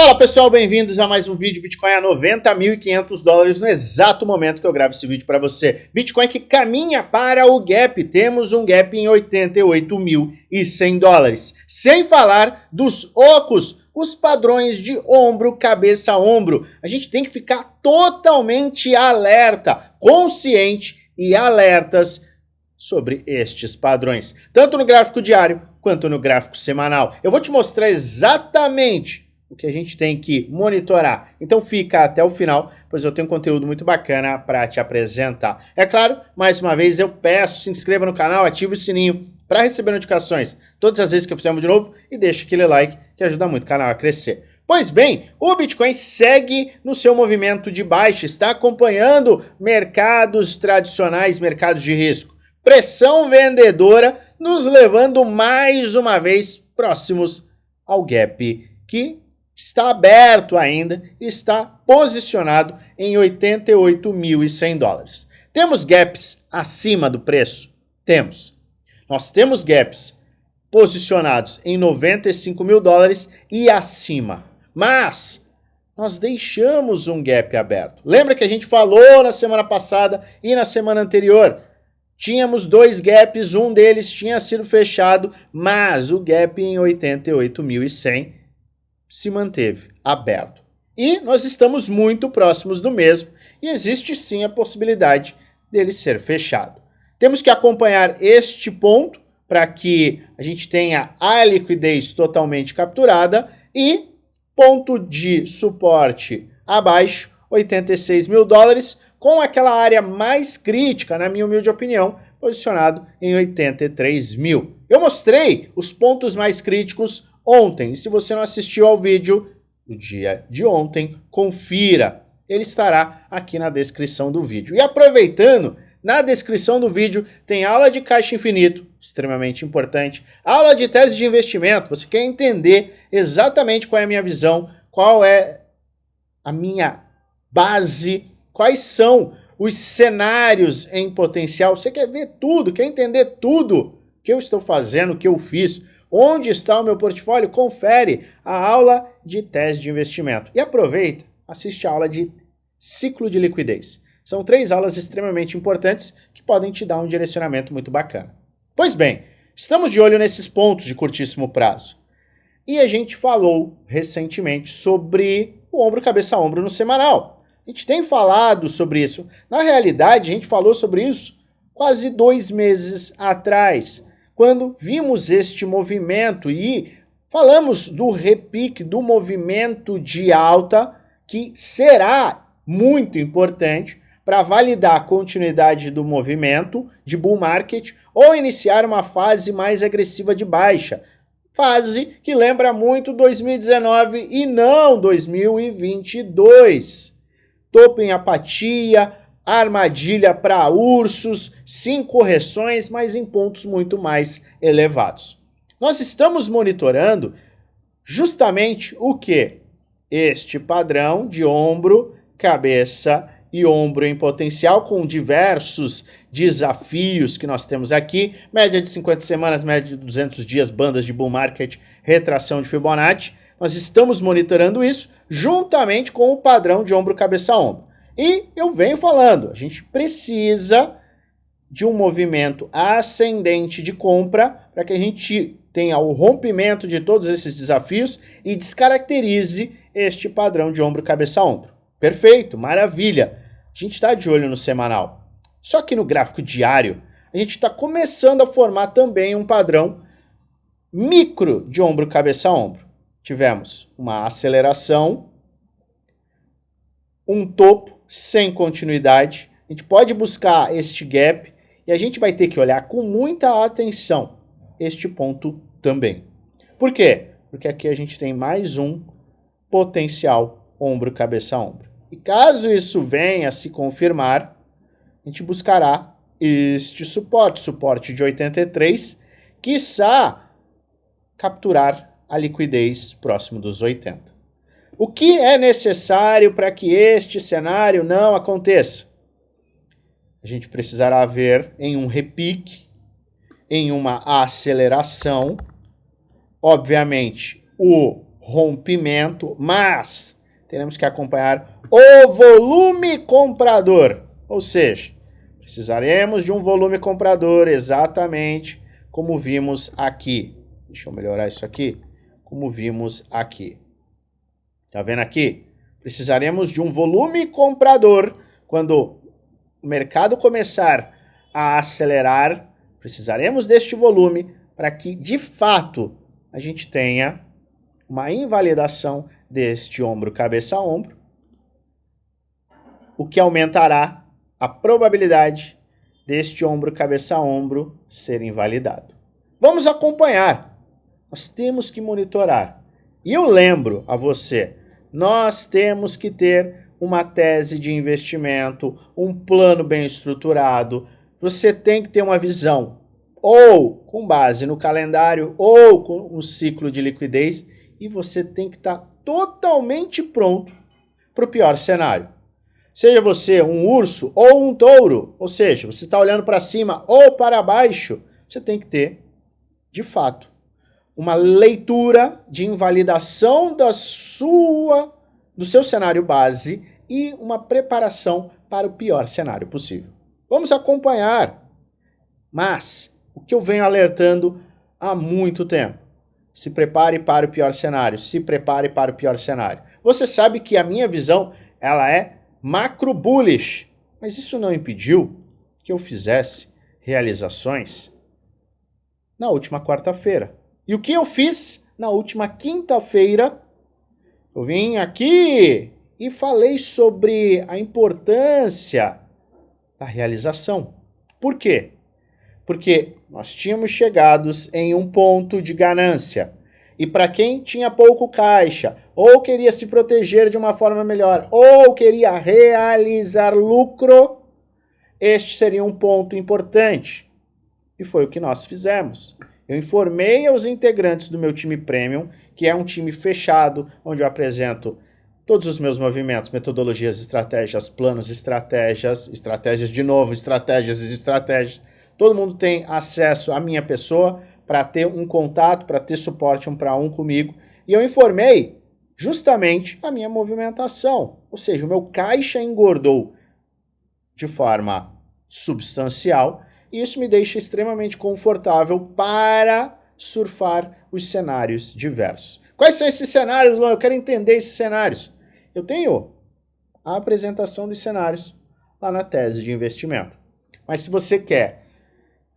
Fala pessoal, bem-vindos a mais um vídeo. Bitcoin a $90.500 no exato momento que eu gravo esse vídeo para você. Bitcoin que caminha para o gap, temos um gap em $88.100. Sem falar dos ocos, os padrões de ombro, cabeça, ombro. A gente tem que ficar totalmente alerta, consciente e alertas sobre estes padrões, tanto no gráfico diário quanto no gráfico semanal. Eu vou te mostrar exatamente o que a gente tem que monitorar. Então fica até o final, pois eu tenho conteúdo muito bacana para te apresentar. É claro, mais uma vez eu peço, se inscreva no canal, ative o sininho para receber notificações todas as vezes que eu fizer um vídeo novo e deixa aquele like que ajuda muito o canal a crescer. Pois bem, o Bitcoin segue no seu movimento de baixa, está acompanhando mercados tradicionais, mercados de risco. Pressão vendedora nos levando mais uma vez próximos ao gap que está aberto ainda e está posicionado em $88.100. Temos gaps acima do preço? Temos. Nós temos gaps posicionados em $95.000 e acima. Mas nós deixamos um gap aberto. Lembra que a gente falou na semana passada e na semana anterior? Tínhamos dois gaps, um deles tinha sido fechado, mas o gap em $88.100 se manteve aberto. E nós estamos muito próximos do mesmo e existe sim a possibilidade dele ser fechado. Temos que acompanhar este ponto para que a gente tenha a liquidez totalmente capturada e ponto de suporte abaixo, $86.000, com aquela área mais crítica, na minha humilde opinião, posicionado em 83.000. Eu mostrei os pontos mais críticos ontem. E se você não assistiu ao vídeo do dia de ontem, confira. Ele estará aqui na descrição do vídeo. E aproveitando, na descrição do vídeo tem aula de caixa infinito, extremamente importante, aula de tese de investimento. Você quer entender exatamente qual é a minha visão, qual é a minha base, quais são os cenários em potencial. Você quer ver tudo, quer entender tudo que eu estou fazendo, que eu fiz. Onde está o meu portfólio? Confere a aula de tese de investimento. E aproveita, assiste a aula de ciclo de liquidez. São 3 aulas extremamente importantes que podem te dar um direcionamento muito bacana. Pois bem, estamos de olho nesses pontos de curtíssimo prazo. E a gente falou recentemente sobre o ombro, cabeça, ombro no semanal. A gente tem falado sobre isso. Na realidade, a gente falou sobre isso quase 2 meses atrás, quando vimos este movimento e falamos do repique, do movimento de alta, que será muito importante para validar a continuidade do movimento de bull market ou iniciar uma fase mais agressiva de baixa. Fase que lembra muito 2019 e não 2022. Topo em apatia, armadilha para ursos, sim correções, mas em pontos muito mais elevados. Nós estamos monitorando justamente o que? Este padrão de ombro, cabeça e ombro em potencial, com diversos desafios que nós temos aqui, média de 50 semanas, média de 200 dias, bandas de bull market, retração de Fibonacci. Nós estamos monitorando isso juntamente com o padrão de ombro, cabeça, ombro. E eu venho falando, a gente precisa de um movimento ascendente de compra para que a gente tenha o rompimento de todos esses desafios e descaracterize este padrão de ombro, cabeça, ombro. Perfeito, maravilha. A gente está de olho no semanal. Só que no gráfico diário, a gente está começando a formar também um padrão micro de ombro, cabeça, ombro. Tivemos uma aceleração, um topo sem continuidade. A gente pode buscar este gap e a gente vai ter que olhar com muita atenção este ponto também. Por quê? Porque aqui a gente tem mais um potencial ombro, cabeça, ombro. E caso isso venha a se confirmar, a gente buscará este suporte de 83, quiçá capturar a liquidez próximo dos 80. O que é necessário para que este cenário não aconteça? A gente precisará ver em um repique, em uma aceleração, obviamente o rompimento, mas teremos que acompanhar o volume comprador, ou seja, precisaremos de um volume comprador exatamente como vimos aqui. Deixa eu melhorar isso aqui. Como vimos aqui. Tá vendo aqui? Precisaremos de um volume comprador quando o mercado começar a acelerar. Precisaremos deste volume para que, de fato, a gente tenha uma invalidação deste ombro cabeça a ombro, o que aumentará a probabilidade deste ombro cabeça a ombro ser invalidado. Vamos acompanhar. Nós temos que monitorar. E eu lembro a você, nós temos que ter uma tese de investimento, um plano bem estruturado. Você tem que ter uma visão, ou com base no calendário, ou com um ciclo de liquidez, e você tem que estar totalmente pronto para o pior cenário. Seja você um urso ou um touro, ou seja, você está olhando para cima ou para baixo, você tem que ter, de fato, uma leitura de invalidação do seu cenário base e uma preparação para o pior cenário possível. Vamos acompanhar. Mas o que eu venho alertando há muito tempo, se prepare para o pior cenário, se prepare para o pior cenário. Você sabe que a minha visão, ela é macro bullish, mas isso não impediu que eu fizesse realizações na última quarta-feira. E o que eu fiz na última quinta-feira? Eu vim aqui e falei sobre a importância da realização. Por quê? Porque nós tínhamos chegado em um ponto de ganância. E para quem tinha pouco caixa, ou queria se proteger de uma forma melhor, ou queria realizar lucro, este seria um ponto importante. E foi o que nós fizemos. Eu informei aos integrantes do meu time Premium, que é um time fechado, onde eu apresento todos os meus movimentos, metodologias, estratégias, planos, estratégias de novo, estratégias. Todo mundo tem acesso à minha pessoa para ter um contato, para ter suporte 1 para 1 comigo. E eu informei justamente a minha movimentação. Ou seja, o meu caixa engordou de forma substancial e isso me deixa extremamente confortável para surfar os cenários diversos. Quais são esses cenários, Luan? Eu quero entender esses cenários. Eu tenho a apresentação dos cenários lá na tese de investimento. Mas se você quer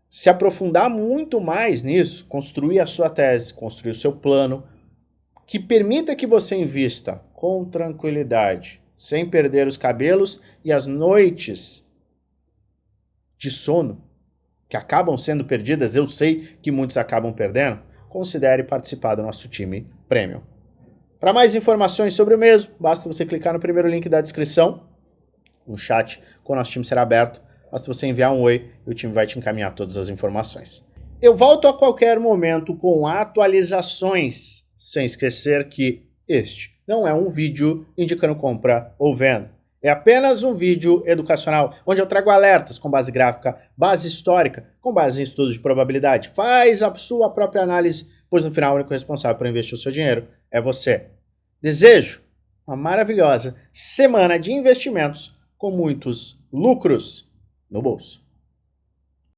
se aprofundar muito mais nisso, construir a sua tese, construir o seu plano, que permita que você invista com tranquilidade, sem perder os cabelos e as noites de sono, que acabam sendo perdidas, eu sei que muitos acabam perdendo, considere participar do nosso time Premium. Para mais informações sobre o mesmo, basta você clicar no primeiro link da descrição, no chat, quando o nosso time será aberto. Basta você enviar um oi e o time vai te encaminhar todas as informações. Eu volto a qualquer momento com atualizações, sem esquecer que este não é um vídeo indicando compra ou venda. É apenas um vídeo educacional, onde eu trago alertas com base gráfica, base histórica, com base em estudos de probabilidade. Faz a sua própria análise, pois no final o único responsável por investir o seu dinheiro é você. Desejo uma maravilhosa semana de investimentos com muitos lucros no bolso.